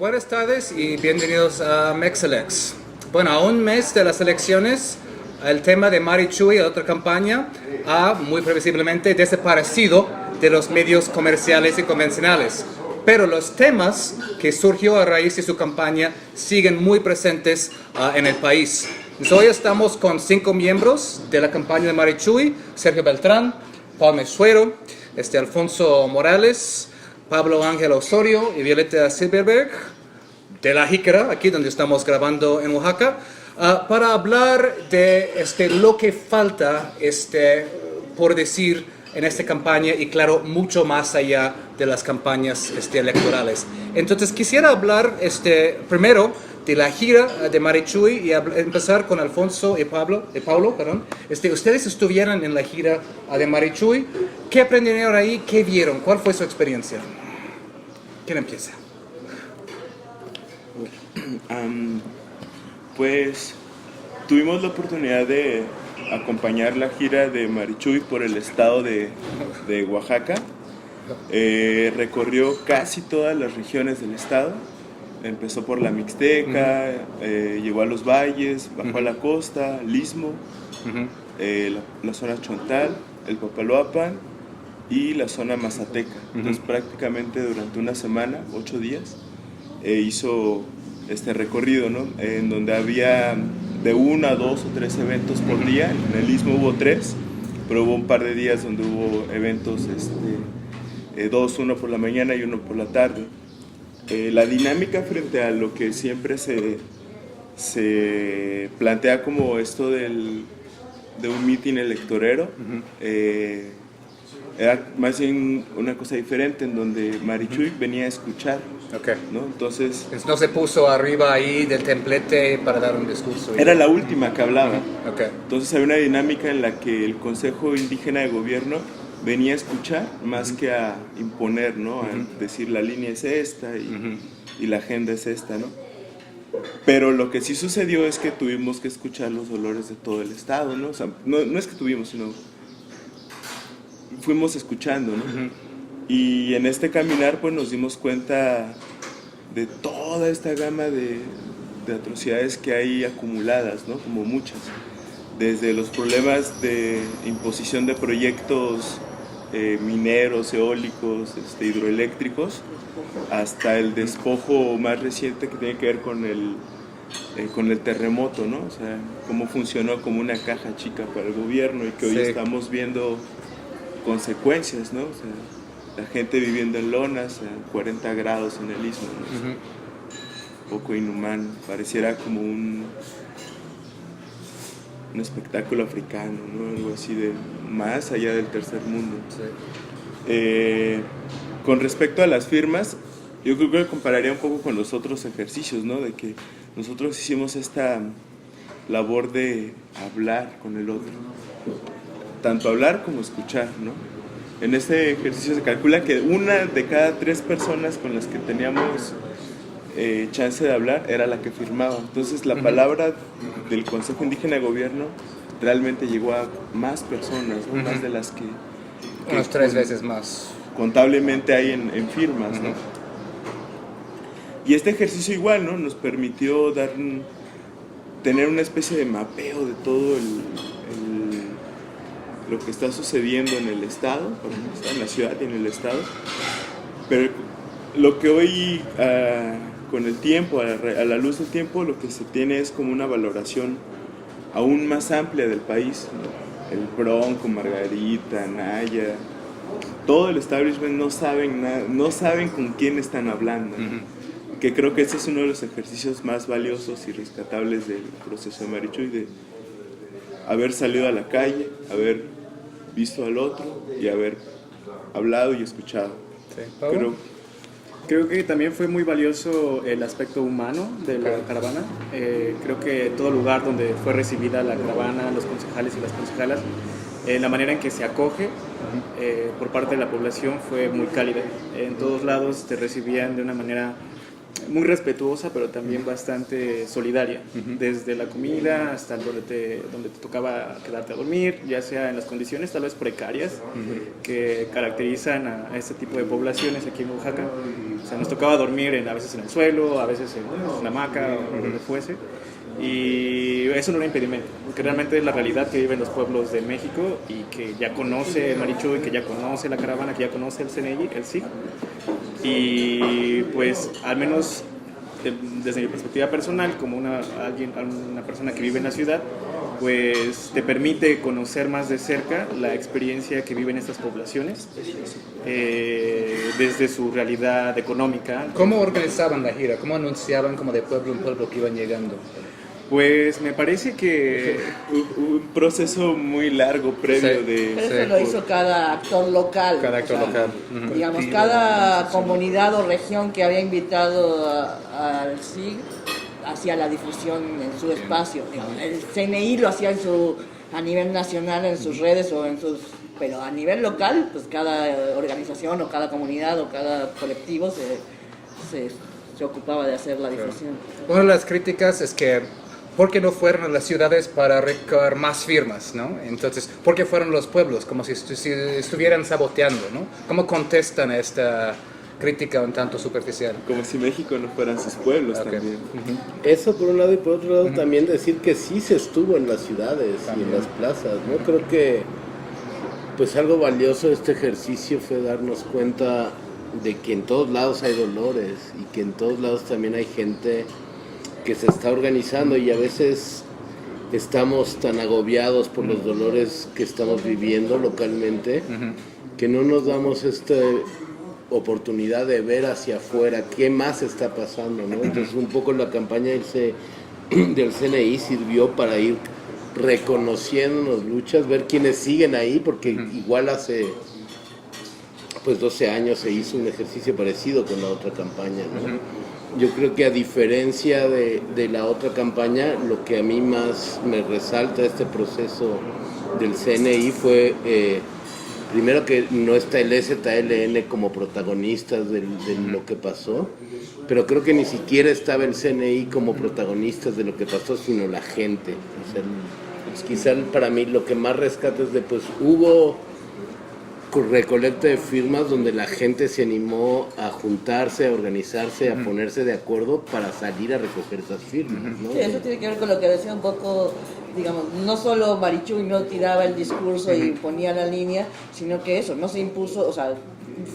Buenas tardes y bienvenidos a Mexelex. Bueno, a un mes de las elecciones, el tema de Marichuy y otra campaña ha muy previsiblemente desaparecido de los medios comerciales y convencionales. Pero los temas que surgió a raíz de su campaña siguen muy presentes en el país. Entonces, hoy estamos con 5 miembros de la campaña de Marichuy: Sergio Beltrán, Paul Mesuero, Alfonso Morales, Pablo Ángel Osorio y Violeta Silverberg, de La Jícara, aquí donde estamos grabando en Oaxaca, para hablar de lo que falta por decir en esta campaña y claro, mucho más allá de las campañas electorales. Entonces quisiera hablar primero de la gira de Marichuy y empezar con Alfonso y Paulo. Ustedes estuvieron en la gira de Marichuy. ¿Qué aprendieron ahí? ¿Qué vieron? ¿Cuál fue su experiencia? ¿Quién empieza? Pues tuvimos la oportunidad de acompañar la gira de Marichuy por el estado de Oaxaca. Recorrió casi todas las regiones del estado. Empezó por la Mixteca, llegó a los valles, bajó a la costa, el Istmo, la zona Chontal, el Papaloapan y la zona Mazateca. Entonces prácticamente durante una semana, 8 días, hizo este recorrido, ¿no? En donde había de 1 a 2 o 3 eventos por día. En el Istmo hubo 3, pero hubo un par de días donde hubo eventos, 2, uno por la mañana y uno por la tarde. La dinámica frente a lo que siempre se plantea como esto de un mitin electorero, era más bien una cosa diferente, en donde Marichuy venía a escuchar, ¿no? Entonces no se puso arriba ahí del templete para dar un discurso. Era la última que hablaba. Entonces había una dinámica en la que el Consejo Indígena de Gobierno venía a escuchar más que a imponer, ¿no? A decir la línea es esta y la agenda es esta, ¿no? Pero lo que sí sucedió es que tuvimos que escuchar los dolores de todo el estado, ¿no? O sea, no es que tuvimos, sino fuimos escuchando, ¿no? Y en este caminar pues nos dimos cuenta de toda esta gama de atrocidades que hay acumuladas, ¿no? Como muchas. Desde los problemas de imposición de proyectos mineros, eólicos, hidroeléctricos, hasta el despojo más reciente que tiene que ver con el terremoto, ¿no? O sea, cómo funcionó como una caja chica para el gobierno y que hoy estamos viendo consecuencias, ¿no? O sea, la gente viviendo en lonas a 40 grados en el Istmo, ¿no? Poco inhumano, pareciera como un espectáculo africano, ¿no? Algo así de más allá del tercer mundo. Con respecto a las firmas, yo creo que compararía un poco con los otros ejercicios, ¿no? De que nosotros hicimos esta labor de hablar con el otro, tanto hablar como escuchar, ¿no? En este ejercicio se calcula que 1 de cada 3 personas con las que teníamos chance de hablar era la que firmaba. Entonces la palabra del Consejo Indígena de Gobierno realmente llegó a más personas, ¿no? Más de las que unas 3 veces más contablemente hay en firmas, ¿no? Y este ejercicio igual, ¿no? Nos permitió tener una especie de mapeo de todo lo que está sucediendo en el estado, en la ciudad y en el estado. Pero lo que hoy con el tiempo, a la luz del tiempo, lo que se tiene es como una valoración aún más amplia del país, ¿no? El Bronco, Margarita, Naya, todo el establishment no saben con quién están hablando, ¿no? Que creo que este es uno de los ejercicios más valiosos y rescatables del proceso de Marichuy, de haber salido a la calle, haber visto al otro y haber hablado y escuchado. Creo que también fue muy valioso el aspecto humano de la caravana. Creo que todo lugar donde fue recibida la caravana, los concejales y las concejalas, la manera en que se acoge por parte de la población fue muy cálida. En todos lados te recibían de una manera muy respetuosa, pero también bastante solidaria, desde la comida hasta donde te tocaba quedarte a dormir, ya sea en las condiciones tal vez precarias que caracterizan a este tipo de poblaciones aquí en Oaxaca. O sea, nos tocaba dormir a veces en el suelo, a veces en una hamaca o donde fuese. Y eso no era impedimento, porque realmente es la realidad que viven los pueblos de México y que ya conoce Marichuy, que ya conoce la caravana, que ya conoce el CNI, el SIG. Y pues al menos desde mi perspectiva personal, como una persona que vive en la ciudad, pues te permite conocer más de cerca la experiencia que viven estas poblaciones desde su realidad económica. ¿Cómo organizaban la gira? ¿Cómo anunciaban como de pueblo en pueblo que iban llegando? Pues me parece que Un proceso muy largo previo Sí. de... Pero eso lo hizo cada actor local. Cada actor local. Digamos, cada comunidad o región que había invitado al SIG hacía la difusión en su espacio. Digamos, el CNI lo hacía a nivel nacional en sus redes o en sus... Pero a nivel local, pues cada organización o cada comunidad o cada colectivo se ocupaba de hacer la difusión. Una de las críticas es que ¿por qué no fueron a las ciudades para recabar más firmas, ¿no? Entonces, ¿por qué fueron los pueblos? Como si estuvieran saboteando, ¿no? ¿Cómo contestan a esta crítica un tanto superficial? Como si México no fueran sus pueblos también. Eso por un lado, y por otro lado también decir que sí se estuvo en las ciudades y en las plazas, ¿no? Creo que pues algo valioso de este ejercicio fue darnos cuenta de que en todos lados hay dolores y que en todos lados también hay gente que se está organizando, y a veces estamos tan agobiados por los dolores que estamos viviendo localmente que no nos damos esta oportunidad de ver hacia afuera qué más está pasando, ¿no? Entonces un poco la campaña del CNI sirvió para ir reconociendo las luchas, ver quiénes siguen ahí, porque igual hace pues 12 años se hizo un ejercicio parecido con la otra campaña, ¿no? Yo creo que a diferencia de la otra campaña, lo que a mí más me resalta este proceso del CNI fue primero que no está el ZLN como protagonistas de lo que pasó, pero creo que ni siquiera estaba el CNI como protagonistas de lo que pasó, sino la gente. O sea, quizá para mí lo que más rescata es de pues hubo recolecta de firmas donde la gente se animó a juntarse, a organizarse, a ponerse de acuerdo para salir a recoger esas firmas, ¿no? Sí, eso tiene que ver con lo que decía un poco, digamos, no solo Marichuy no tiraba el discurso y ponía la línea, sino que eso, no se impuso, o sea,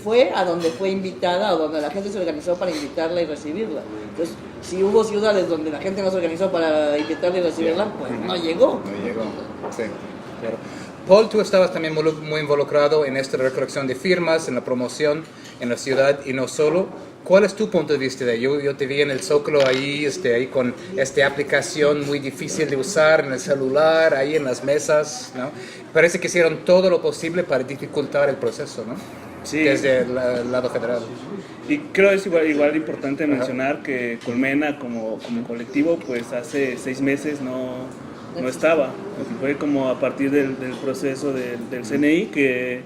fue a donde fue invitada o donde la gente se organizó para invitarla y recibirla. Entonces, si hubo ciudades donde la gente no se organizó para invitarla y recibirla, pues no llegó. No llegó, sí, claro. Paul, tú estabas también muy involucrado en esta recolección de firmas, en la promoción en la ciudad y no solo. ¿Cuál es tu punto de vista de ello? Yo te vi en el Zócalo ahí con esta aplicación muy difícil de usar en el celular, ahí en las mesas, ¿no? Parece que hicieron todo lo posible para dificultar el proceso, ¿no? Sí. Desde el lado federal. Y creo es igual importante mencionar que Colmena como colectivo, pues hace 6 meses no estaba. Fue como a partir del proceso del CNI que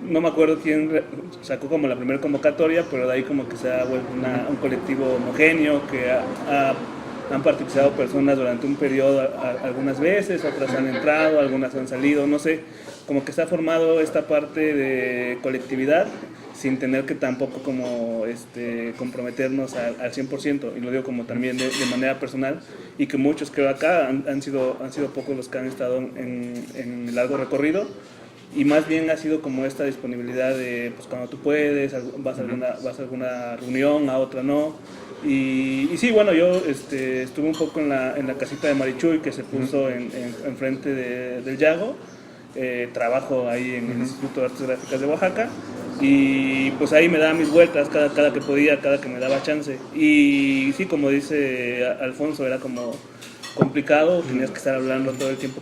no me acuerdo quién sacó como la primera convocatoria, pero de ahí como que se ha vuelto un colectivo homogéneo que han participado personas durante un periodo algunas veces, otras han entrado, algunas han salido, no sé, como que se ha formado esta parte de colectividad sin tener que tampoco como comprometernos al 100%, y lo digo como también de manera personal, y que muchos creo acá han sido pocos los que han estado en el largo recorrido, y más bien ha sido como esta disponibilidad de pues cuando tú puedes, vas a alguna reunión, a otra no. Y sí, bueno, yo estuve un poco en la casita de Marichuy que se puso en frente del Yago. Trabajo ahí en el Instituto de Artes Gráficas de Oaxaca, y pues ahí me daba mis vueltas cada que podía, cada que me daba chance. Y sí, como dice Alfonso, era como complicado, tenías que estar hablando todo el tiempo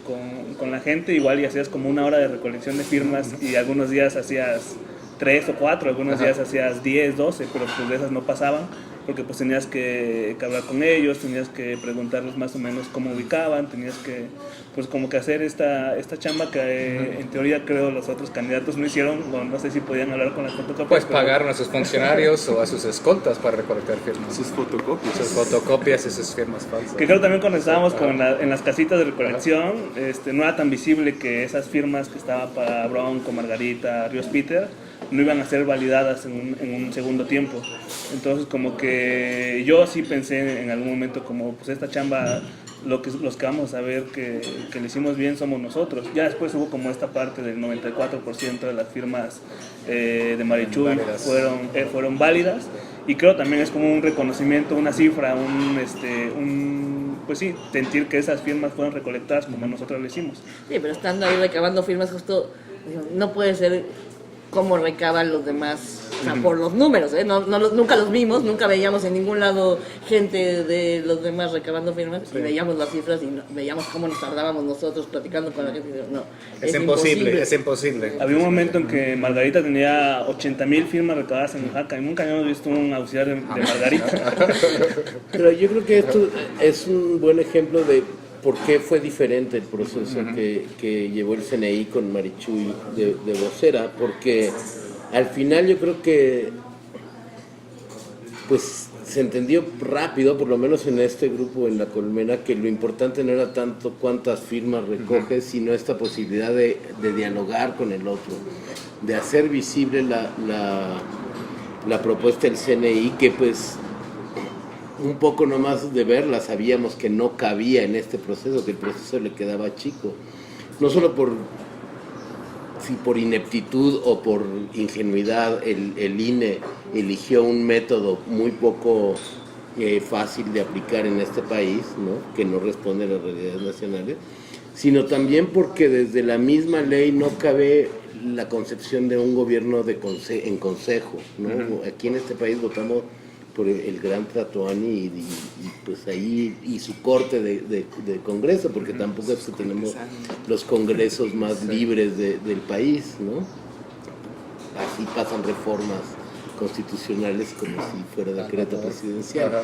con la gente, igual y hacías como 1 hora de recolección de firmas y algunos días hacías 3 o 4, algunos días hacías 10, 12, pero pues de esas no pasaban. porque pues tenías que hablar con ellos, tenías que preguntarles más o menos cómo ubicaban, tenías que pues como que hacer esta chamba que en teoría creo los otros candidatos no hicieron, o no sé si podían hablar con las fotocopias. Pues pero pagaron a sus funcionarios o a sus escoltas para recolectar firmas. Sus fotocopias. Sus fotocopias y sus firmas falsas. que creo también cuando estábamos en las casitas de recolección, no era tan visible que esas firmas que estaban para Bronco, Margarita, Ríos Peter, no iban a ser validadas en un segundo tiempo. Entonces como que yo sí pensé en algún momento como pues esta chamba, los que vamos a ver que le hicimos bien somos nosotros. Ya después hubo como esta parte del 94% de las firmas de Marichuy fueron válidas, y creo también es como un reconocimiento, una cifra, pues sí, sentir que esas firmas fueron recolectadas como nosotros lo hicimos. Sí, pero estando ahí recabando firmas, justo no puede ser como recaban los demás, o sea, por los números, ¿eh? Nunca los vimos, nunca veíamos en ningún lado gente de los demás recabando firmas, y veíamos las cifras y veíamos cómo nos tardábamos nosotros platicando con la gente. No, Es imposible, es imposible. Había un momento en que Margarita tenía 80,000 firmas recabadas en Oaxaca y nunca habíamos visto un auxiliar de Margarita. Pero yo creo que esto es un buen ejemplo de por qué fue diferente el proceso que llevó el CNI con Marichuy de vocera, porque al final yo creo que pues se entendió rápido, por lo menos en este grupo, en La Colmena, que lo importante no era tanto cuántas firmas recoges, sino esta posibilidad de dialogar con el otro, de hacer visible la propuesta del CNI, que pues un poco nomás de verla sabíamos que no cabía en este proceso, que el proceso le quedaba chico, no solo por ineptitud o por ingenuidad. El INE eligió un método muy poco fácil de aplicar en este país, ¿no? Que no responde a las realidades nacionales, sino también porque desde la misma ley no cabe la concepción de un gobierno en consejo, ¿no? Aquí en este país votamos por el gran Tlatoani y pues ahí y su corte de congreso, porque tampoco es que tenemos los congresos más libres del país, ¿no? Así pasan reformas constitucionales como si fuera decreto presidencial.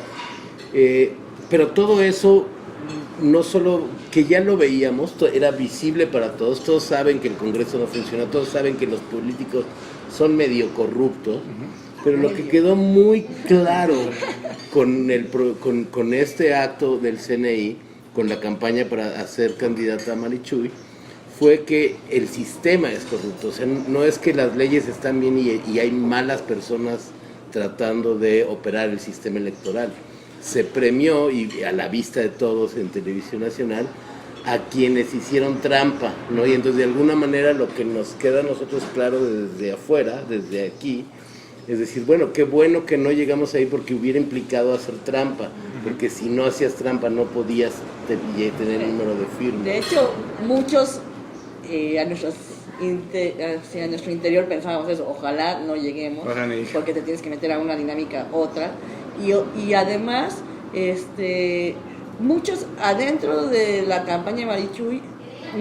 Pero todo eso, no solo que ya lo veíamos, era visible para todos saben que el Congreso no funciona, todos saben que los políticos son medio corruptos, pero lo que quedó muy claro con este acto del CNI, con la campaña para hacer candidata a Marichuy, fue que el sistema es corrupto. O sea, no es que las leyes están bien y hay malas personas tratando de operar el sistema electoral. Se premió, y a la vista de todos en Televisión Nacional, a quienes hicieron trampa, ¿no? Y entonces de alguna manera lo que nos queda a nosotros claro desde afuera, desde aquí, es decir, bueno, qué bueno que no llegamos ahí porque hubiera implicado hacer trampa, porque si no hacías trampa no podías tener el número de firmas. De hecho, muchos hacia nuestro interior pensábamos eso, ojalá no lleguemos, porque te tienes que meter a una dinámica otra, y además muchos adentro de la campaña de Marichuy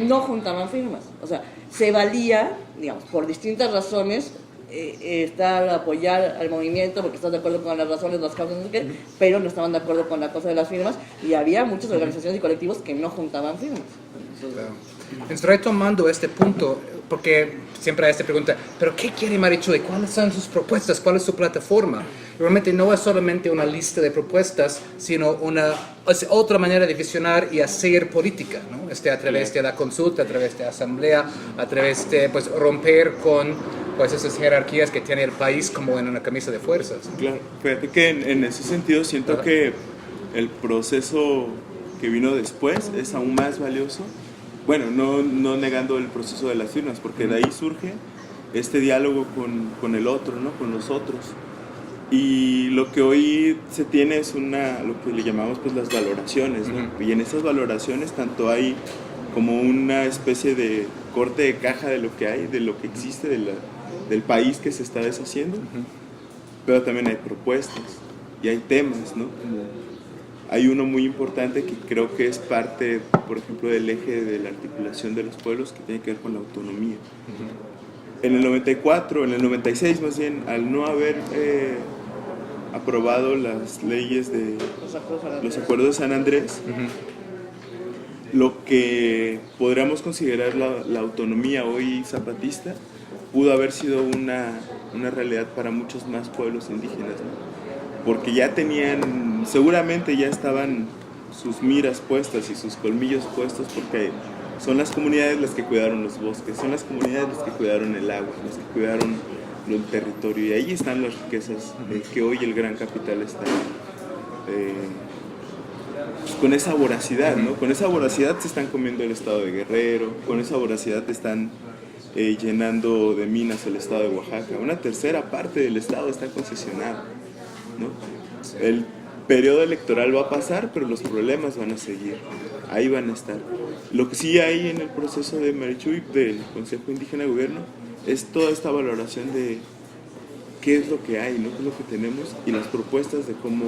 no juntaban firmas, o sea, se valía, digamos, por distintas razones, apoyar al movimiento porque estás de acuerdo con las razones, las causas, no sé qué, pero no estaban de acuerdo con la cosa de las firmas, y había muchas organizaciones y colectivos que no juntaban firmas. Entonces, retomando este punto, porque siempre hay esta pregunta, ¿pero qué quiere Marichuy? ¿Cuáles son sus propuestas? ¿Cuál es su plataforma? Realmente no es solamente una lista de propuestas, sino es otra manera de visionar y hacer política, ¿no? A través de la consulta, a través de la asamblea, a través de pues, romper con pues, esas jerarquías que tiene el país como en una camisa de fuerzas. Claro, fíjate que en ese sentido siento que el proceso que vino después es aún más valioso. Bueno, no negando el proceso de las firmas, porque de ahí surge este diálogo con el otro, ¿no? Con los otros. Y lo que hoy se tiene es lo que le llamamos pues las valoraciones, ¿no? Y en esas valoraciones tanto hay como una especie de corte de caja de lo que hay, de lo que existe, del país que se está deshaciendo, pero también hay propuestas y hay temas, ¿no? Hay uno muy importante que creo que es parte, por ejemplo, del eje de la articulación de los pueblos, que tiene que ver con la autonomía. En el 94, en el 96 más bien, al no haber aprobado las leyes de los acuerdos de San Andrés, lo que podríamos considerar la autonomía hoy zapatista pudo haber sido una realidad para muchos más pueblos indígenas, ¿no? Porque ya tenían, seguramente ya estaban sus miras puestas y sus colmillos puestos, porque son las comunidades las que cuidaron los bosques, son las comunidades las que cuidaron el agua, las que cuidaron el territorio, y ahí están las riquezas que hoy el gran capital está pues, con esa voracidad, ¿no? Con esa voracidad se están comiendo el estado de Guerrero, con esa voracidad están llenando de minas el estado de Oaxaca. Una tercera parte del estado está concesionado, ¿no? El periodo electoral va a pasar, pero los problemas van a seguir, ahí van a estar. Lo que sí hay en el proceso de Marichuy, del Consejo Indígena de Gobierno, es toda esta valoración de qué es lo que hay, ¿no? Qué es lo que tenemos, y las propuestas de cómo...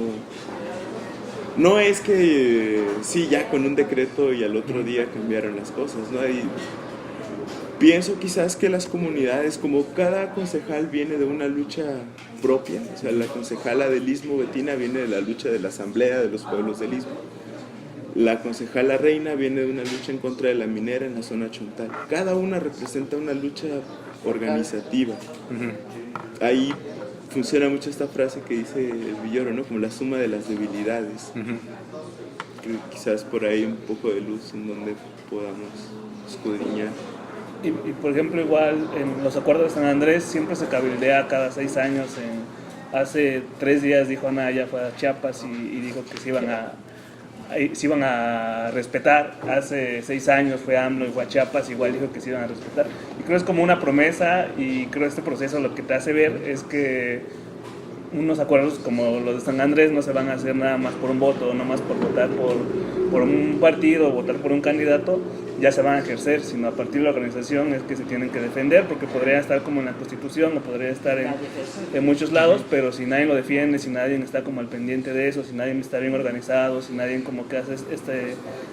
No es que sí, ya con un decreto y al otro día cambiaron las cosas, ¿no? Pienso quizás que las comunidades, como cada concejal viene de una lucha propia, o sea, la concejala del Istmo, Betina, viene de la lucha de la asamblea de los pueblos del Istmo. La concejala Reina viene de una lucha en contra de la minera en la zona Chontal. Cada una representa una lucha organizativa. Ahí funciona mucho esta frase que dice el Villoro, ¿no? Como la suma de las debilidades. Que quizás por ahí un poco de luz en donde podamos escudriñar. Y por ejemplo, igual en los acuerdos de San Andrés siempre se cabildea cada 6 años. Hace 3 días dijo Anaya, fue a Chiapas y dijo que se iban a respetar. Hace 6 años fue AMLO y fue a Chiapas, igual dijo que se iban a respetar. Y creo que es como una promesa, y creo que este proceso lo que te hace ver es que unos acuerdos como los de San Andrés no se van a hacer nada más por un voto, no más por votar por un partido o votar por un candidato, ya se van a ejercer, sino a partir de la organización es que se tienen que defender, porque podría estar como en la Constitución o podría estar en muchos lados, pero si nadie lo defiende, si nadie está como al pendiente de eso, si nadie está bien organizado, si nadie como que hace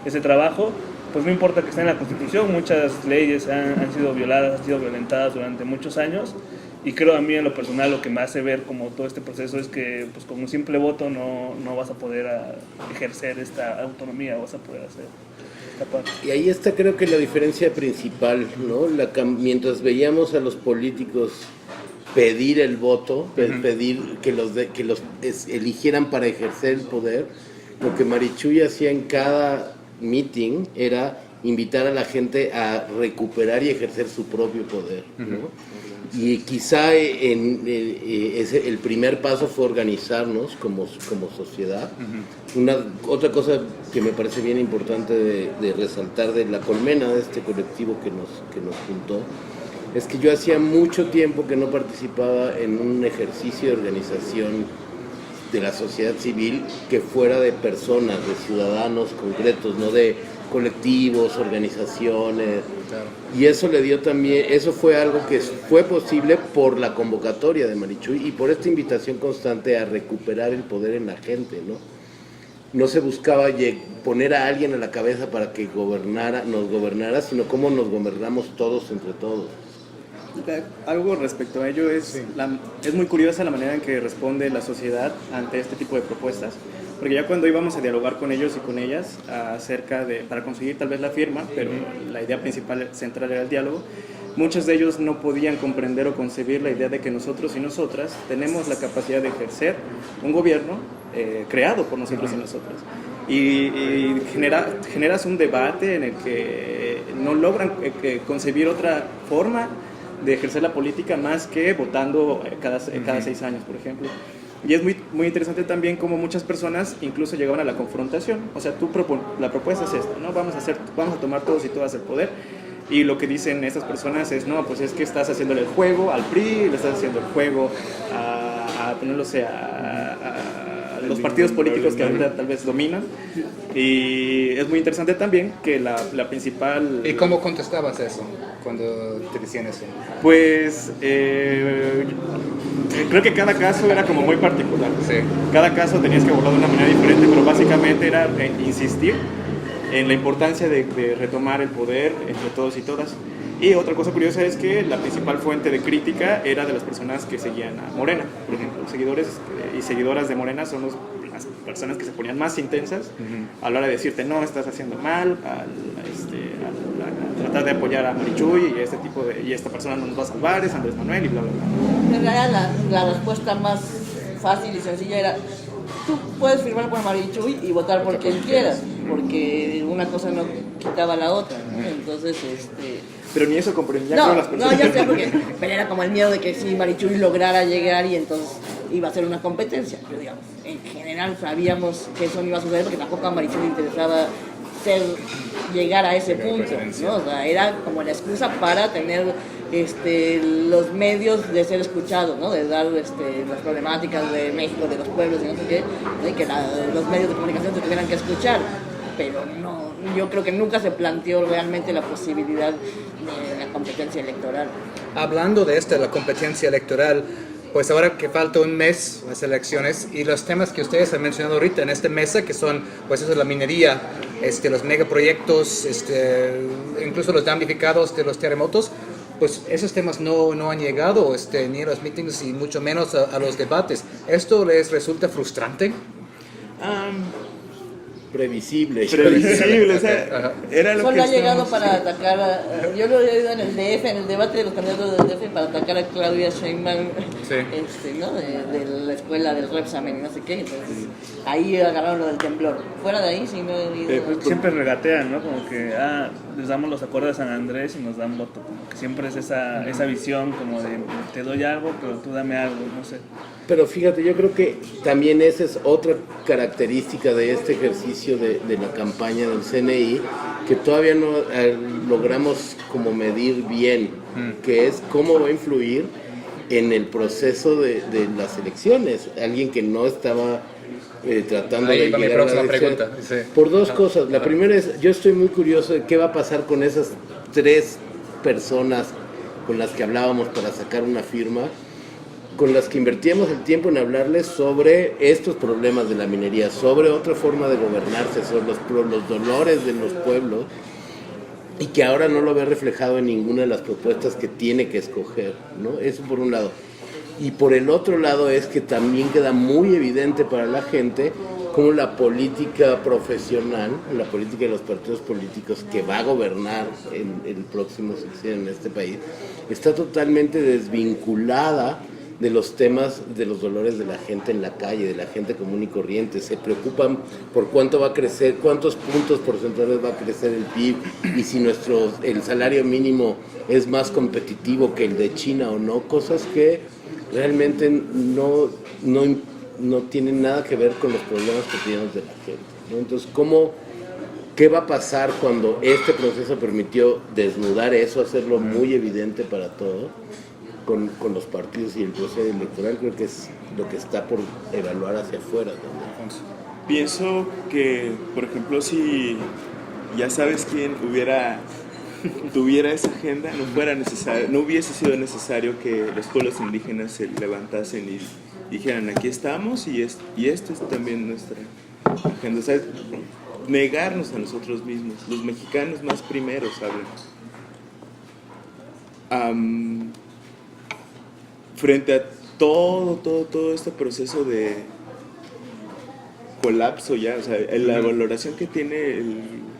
ese trabajo, pues no importa que esté en la Constitución, muchas leyes han sido violadas, han sido violentadas durante muchos años. Y creo a mí en lo personal lo que me hace ver como todo este proceso es que pues con un simple voto no vas a poder ejercer esta autonomía, vas a poder hacer esta parte. Y ahí está creo que la diferencia principal, ¿no? Mientras veíamos a los políticos pedir el voto, pedir que los eligieran para ejercer el poder, lo que Marichuy hacía en cada meeting era invitar a la gente a recuperar y ejercer su propio poder, ¿no? Y quizá el primer paso fue organizarnos como sociedad. Otra cosa que me parece bien importante de resaltar de la colmena, de este colectivo que nos juntó, es que yo hacía mucho tiempo que no participaba en un ejercicio de organización de la sociedad civil que fuera de personas, de ciudadanos concretos, no de colectivos, organizaciones. Claro. Y eso le dio también, eso fue algo que fue posible por la convocatoria de Marichuy y por esta invitación constante a recuperar el poder en la gente, ¿no? No se buscaba poner a alguien a la cabeza para que nos gobernara, sino cómo nos gobernamos todos entre todos. Algo respecto a ello es muy curiosa la manera en que responde la sociedad ante este tipo de propuestas, porque ya cuando íbamos a dialogar con ellos y con ellas para conseguir tal vez la firma, pero la idea principal central era el diálogo, muchos de ellos no podían comprender o concebir la idea de que nosotros y nosotras tenemos la capacidad de ejercer un gobierno creado por nosotros y nosotras. Y generas un debate en el que no logran concebir otra forma de ejercer la política más que votando cada 6 años, por ejemplo. Y es muy, muy interesante también cómo muchas personas incluso llegaban a la confrontación. O sea, la propuesta es esta, ¿no? Vamos a tomar todos y todas el poder. Y lo que dicen estas personas es, no, pues es que estás haciéndole el juego al PRI, le estás haciendo el juego a los partidos políticos que ahorita tal vez dominan. Y es muy interesante también que la principal... ¿Y cómo contestabas eso cuando te decían eso? Pues creo que cada caso era como muy particular. Sí. Cada caso tenías que abordarlo de una manera diferente, pero básicamente era insistir en la importancia de retomar el poder entre todos y todas. Y otra cosa curiosa es que la principal fuente de crítica era de las personas que seguían a Morena. Por ejemplo, los seguidores y seguidoras de Morena son las personas que se ponían más intensas a la hora de decirte no, estás haciendo mal, a tratar de apoyar a Marichuy y esta persona no nos va a salvar, es Andrés Manuel y bla, bla, bla. En realidad la respuesta más fácil y sencilla era: tú puedes firmar por Marichuy y votar por quien quieras, porque una cosa no quitaba la otra, ¿no? Entonces, Pero ni eso comprendía no, con las personas. no, ya sé, porque pero era como el miedo de que si Marichuy lograra llegar y entonces iba a ser una competencia. Pero digamos, en general sabíamos que eso no iba a suceder porque tampoco a Marichuy le interesaba llegar a ese punto, ¿no? O sea, era como la excusa para tener los medios de ser escuchados, ¿no? De dar las problemáticas de México, de los pueblos y no sé qué, ¿no? Y que los medios de comunicación se tuvieran que escuchar. Pero no, yo creo que nunca se planteó realmente la posibilidad de la competencia electoral. Hablando de la competencia electoral, pues ahora que falta un mes las elecciones y los temas que ustedes han mencionado ahorita en esta mesa, que son pues eso, la minería, los megaproyectos, incluso los damnificados de los terremotos, pues esos temas no han llegado ni a los meetings y mucho menos a los debates. ¿Esto les resulta frustrante? Previsible. O sea, era lo Solo que ha llegado estábamos- para atacar yo lo he oído en el DF, en el debate de los candidatos del DF, para atacar a Claudia Sheinbaum, Sí. ¿no? de la escuela del Repsamen y no sé qué. Entonces ahí agarraron lo del temblor. Fuera de ahí sí no he oído. Siempre regatean, ¿no? Como que, les damos los acordes de San Andrés y nos dan voto. Como que siempre es esa visión como de, te doy algo, pero tú dame algo, no sé. Pero fíjate, yo creo que también esa es otra característica de este ejercicio de la campaña del CNI, que todavía no logramos como medir bien, que es cómo va a influir en el proceso de las elecciones. Alguien que no estaba tratando Ahí de va mi llegar a próxima la elección. pregunta, sí. Por dos cosas. La primera es, yo estoy muy curioso de qué va a pasar con esas 3 personas con las que hablábamos para sacar una firma, con las que invertíamos el tiempo en hablarles sobre estos problemas de la minería, sobre otra forma de gobernarse, sobre los dolores de los pueblos, y que ahora no lo ve reflejado en ninguna de las propuestas que tiene que escoger, ¿no? Eso por un lado. Y por el otro lado es que también queda muy evidente para la gente cómo la política profesional, la política de los partidos políticos que va a gobernar en el próximo sexenio en este país, está totalmente desvinculada de los temas de los dolores de la gente en la calle, de la gente común y corriente. Se preocupan por cuánto va a crecer, cuántos puntos porcentuales va a crecer el PIB y si el salario mínimo es más competitivo que el de China o no, cosas que realmente no tienen nada que ver con los problemas cotidianos de la gente, ¿no? Entonces, ¿qué va a pasar cuando este proceso permitió desnudar eso, hacerlo muy evidente para todos? Con los partidos y el proceso electoral, creo que es lo que está por evaluar hacia afuera también. Pienso que, por ejemplo, si ya sabes quién tuviera esa agenda, no hubiese sido necesario que los pueblos indígenas se levantasen y dijeran, aquí estamos y esto es también nuestra agenda. O sea, negarnos a nosotros mismos, los mexicanos más primeros, hablan. Frente a todo este proceso de colapso ya, o sea, la valoración que tiene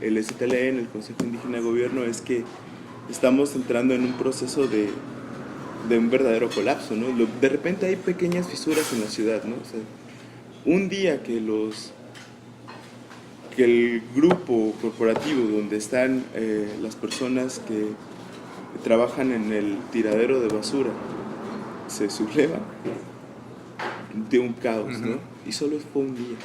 el STLN, el Consejo Indígena de Gobierno, es que estamos entrando en un proceso de un verdadero colapso, ¿no? De repente hay pequeñas fisuras en la ciudad, ¿no? O sea, un día que el grupo corporativo donde están las personas que trabajan en el tiradero de basura se subleva de un caos, ¿no? Y solo fue un día.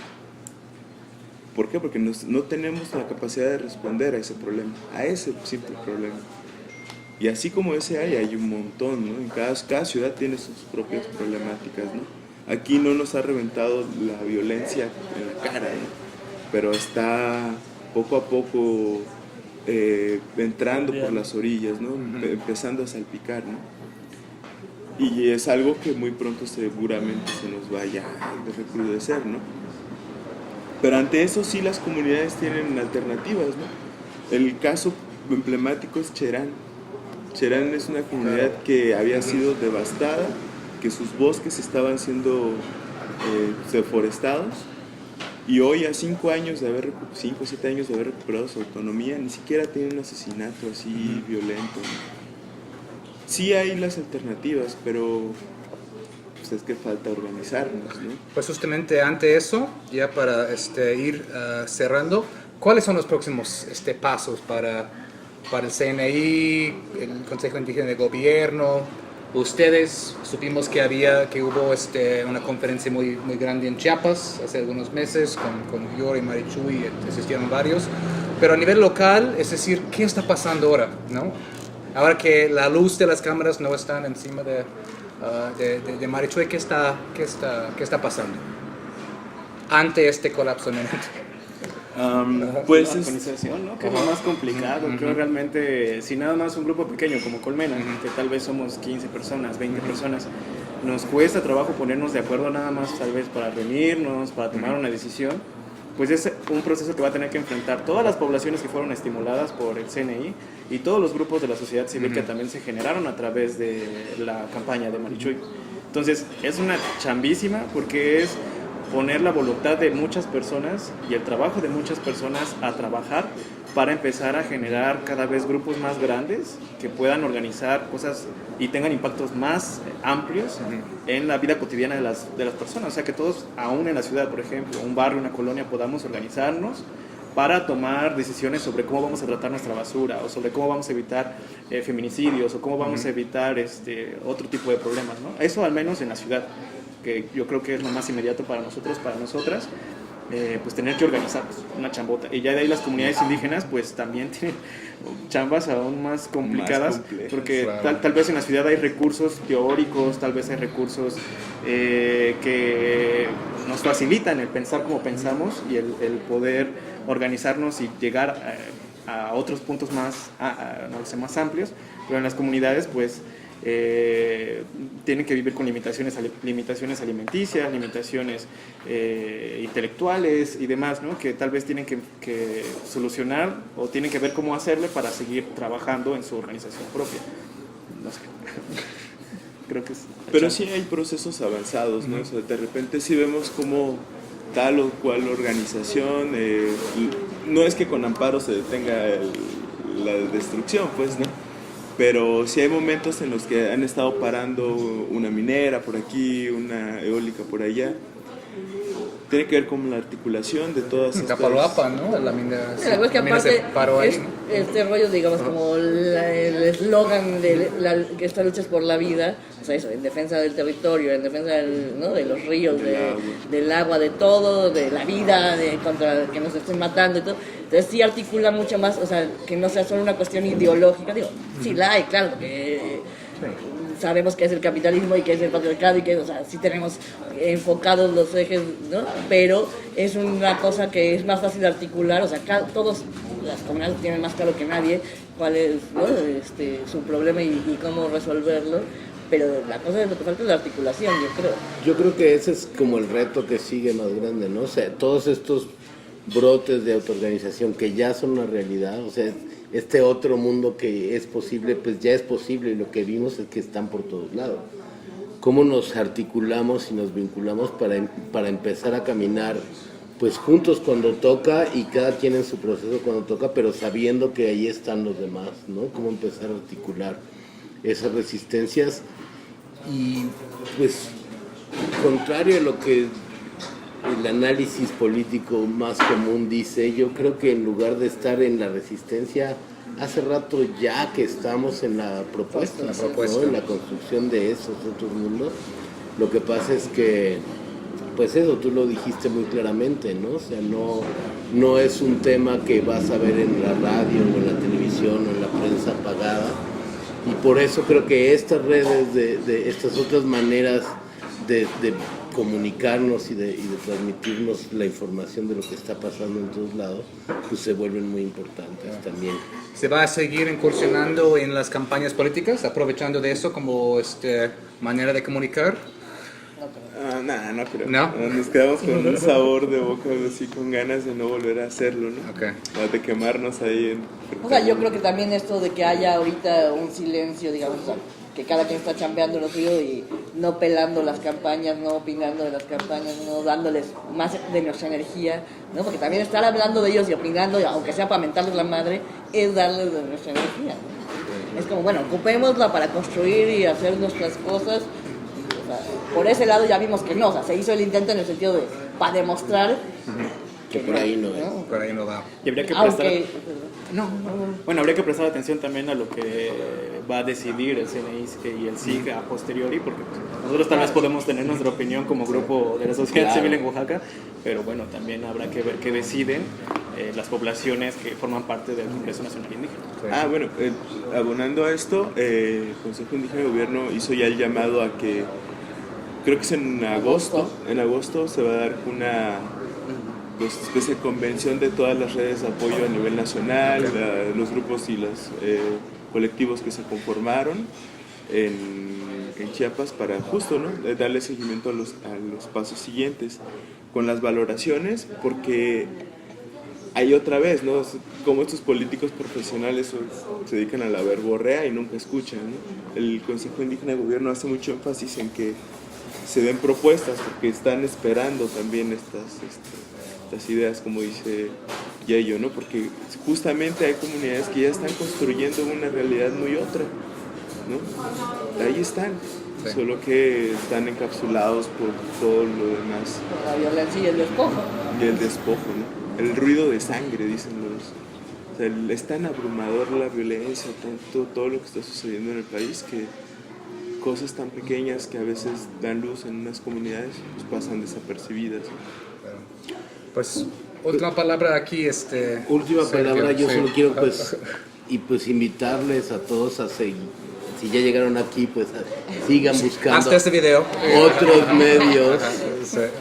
¿Por qué? Porque no tenemos la capacidad de responder a ese problema, a ese simple problema. Y así como ese hay un montón, ¿no? En cada ciudad tiene sus propias problemáticas, ¿no? Aquí no nos ha reventado la violencia en la cara, ¿no? Pero está poco a poco entrando por las orillas, ¿no? Empezando a salpicar, ¿no? Y es algo que muy pronto seguramente se nos vaya a recrudecer, ¿no? Pero ante eso sí las comunidades tienen alternativas, ¿no? El caso emblemático es Cherán. Cherán es una comunidad que había sido devastada, que sus bosques estaban siendo deforestados, y hoy a 5 años de haber, 5 o 7 años de haber recuperado su autonomía, ni siquiera tiene un asesinato así violento. Sí hay las alternativas, pero pues es que falta organizarnos, ¿no? Pues justamente ante eso, ya para ir cerrando, ¿cuáles son los próximos pasos para el CNI, el Consejo Indígena de Gobierno? Ustedes, supimos que hubo una conferencia muy grande en Chiapas hace algunos meses con Yori, Marichuy, y asistieron varios, pero a nivel local, es decir, ¿qué está pasando ahora, no? Ahora que la luz de las cámaras no están encima de Marichuy, ¿qué está pasando ante este colapso inminente? Pues la organización, ¿no? Que es lo más complicado. Creo realmente, si nada más un grupo pequeño como Colmena, que tal vez somos 15 personas, 20 personas, nos cuesta trabajo ponernos de acuerdo nada más tal vez para reunirnos, para tomar una decisión, pues es un proceso que va a tener que enfrentar todas las poblaciones que fueron estimuladas por el CNI y todos los grupos de la sociedad civil que también se generaron a través de la campaña de Marichuy. Entonces es una chambísima porque es poner la voluntad de muchas personas y el trabajo de muchas personas a trabajar para empezar a generar cada vez grupos más grandes que puedan organizar cosas y tengan impactos más amplios en la vida cotidiana de las personas. O sea, que todos, aún en la ciudad, por ejemplo, un barrio, una colonia, podamos organizarnos para tomar decisiones sobre cómo vamos a tratar nuestra basura o sobre cómo vamos a evitar feminicidios o cómo vamos a evitar otro tipo de problemas, ¿no? Eso al menos en la ciudad, que yo creo que es lo más inmediato para nosotros, para nosotras, pues tener que organizarnos, una chambota. Y ya de ahí las comunidades indígenas pues también tienen chambas aún más complicadas, porque claro. tal vez en la ciudad hay recursos teóricos, tal vez hay recursos que nos facilitan el pensar como pensamos y el poder organizarnos y llegar a otros puntos más amplios, pero en las comunidades pues tienen que vivir con limitaciones alimenticias, limitaciones intelectuales y demás, ¿no? Que tal vez tienen que solucionar o tienen que ver cómo hacerle para seguir trabajando en su organización propia. No sé. Creo que es... Pero sí hay procesos avanzados, ¿no? O sea, de repente sí vemos como tal o cual organización, no es que con amparo se detenga la destrucción, pues, ¿no? Pero sí hay momentos en los que han estado parando una minera por aquí, una eólica por allá. Tiene que ver con la articulación de todas estas... Tapaloapa, ¿no? La mina, Sí, es que aparte este rollo, digamos, como el eslogan de que esta lucha es por la vida, o sea, eso, en defensa del territorio, en defensa ¿no? de los ríos, del agua, de todo, de la vida, contra que nos estén matando y todo. Entonces sí articula mucho más, o sea, que no sea solo una cuestión ideológica, digo, sí la hay, claro, porque sabemos que es el capitalismo y que es el patriarcado y que, o sea, sí tenemos enfocados los ejes, ¿no? Pero es una cosa que es más fácil de articular, o sea, todos las comunidades tienen más claro que nadie cuál es, ¿no? Su problema y cómo resolverlo, pero la cosa es lo que falta es la articulación, yo creo. Yo creo que ese es como el reto que sigue más grande, ¿no? O sea, todos estos brotes de autoorganización que ya son una realidad, o sea, este otro mundo que es posible, pues ya es posible, y lo que vimos es que están por todos lados. ¿Cómo nos articulamos y nos vinculamos para empezar a caminar pues juntos cuando toca y cada quien en su proceso cuando toca, pero sabiendo que ahí están los demás, ¿no? Cómo empezar a articular esas resistencias y pues contrario a lo que el análisis político más común dice, yo creo que en lugar de estar en la resistencia, hace rato ya que estamos en la propuesta, ¿no? En la construcción de esos otros mundos. Lo que pasa es que, pues eso, tú lo dijiste muy claramente, ¿no? O sea, no es un tema que vas a ver en la radio o en la televisión o en la prensa pagada, y por eso creo que estas redes, de estas otras maneras de comunicarnos y de transmitirnos la información de lo que está pasando en todos lados, pues se vuelven muy importantes también. ¿Se va a seguir incursionando en las campañas políticas, aprovechando de eso como manera de comunicar? creo. No creo. ¿No? Nos quedamos con un sabor de boca así, con ganas de no volver a hacerlo, ¿no? Ok. De quemarnos ahí en... O sea, yo creo que también esto de que haya ahorita un silencio, digamos, o sea, que cada quien está chambeando lo suyo y no pelando las campañas, no opinando de las campañas, no dándoles más de nuestra energía, ¿no? Porque también estar hablando de ellos y opinando, aunque sea para mentarles la madre, es darles de nuestra energía, ¿no? Es como, bueno, ocupémosla para construir y hacer nuestras cosas. O sea, por ese lado ya vimos que no, o sea, se hizo el intento en el sentido de, para demostrar Que por ahí no es. Por ahí no va. Y habría que prestar... Aunque... Bueno, habría que prestar atención también a lo que va a decidir el CNI y el SIG a posteriori, porque nosotros tal vez podemos tener nuestra opinión como grupo de la sociedad civil en Oaxaca, pero bueno, también habrá que ver qué deciden las poblaciones que forman parte del Congreso Nacional Indígena. Bueno, abonando a esto, el Consejo Indígena de Gobierno hizo ya el llamado a que, creo que es en agosto se va a dar una especie de convención de todas las redes de apoyo a nivel nacional, los grupos y los colectivos que se conformaron en Chiapas para justo, ¿no?, darle seguimiento a los pasos siguientes con las valoraciones, porque hay otra vez, ¿no?, como estos políticos profesionales se dedican a la verborrea y nunca escuchan, ¿no? El Consejo Indígena de Gobierno hace mucho énfasis en que se den propuestas porque están esperando también estas ideas, como dice Yayo, ¿no? Porque justamente hay comunidades que ya están construyendo una realidad muy otra, ¿no? Ahí están, Sí. solo que están encapsulados por todo lo demás La violencia y el despojo. y el despojo, ¿no? El ruido de sangre, dicen los... O sea, es tan abrumador la violencia, tanto todo lo que está sucediendo en el país, que cosas tan pequeñas que a veces dan luz en unas comunidades pues pasan desapercibidas. Pues, última palabra aquí, Última Sergio, palabra, yo sí. solo quiero pues invitarles a todos a seguir. Si ya llegaron aquí, pues sigan buscando Hasta este video.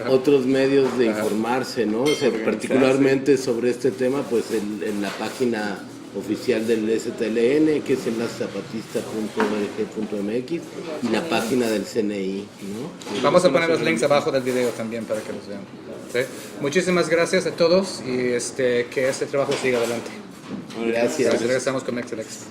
otros medios de informarse, ¿no? O sea, particularmente sobre este tema, pues en la página oficial del STLN, que es enlacezapatista.org.mx, y la página del CNI, ¿no? Vamos a poner los links abajo del video también para que los vean. ¿Sí? Muchísimas gracias a todos y que este trabajo siga adelante. Gracias. Regresamos con Mexelex.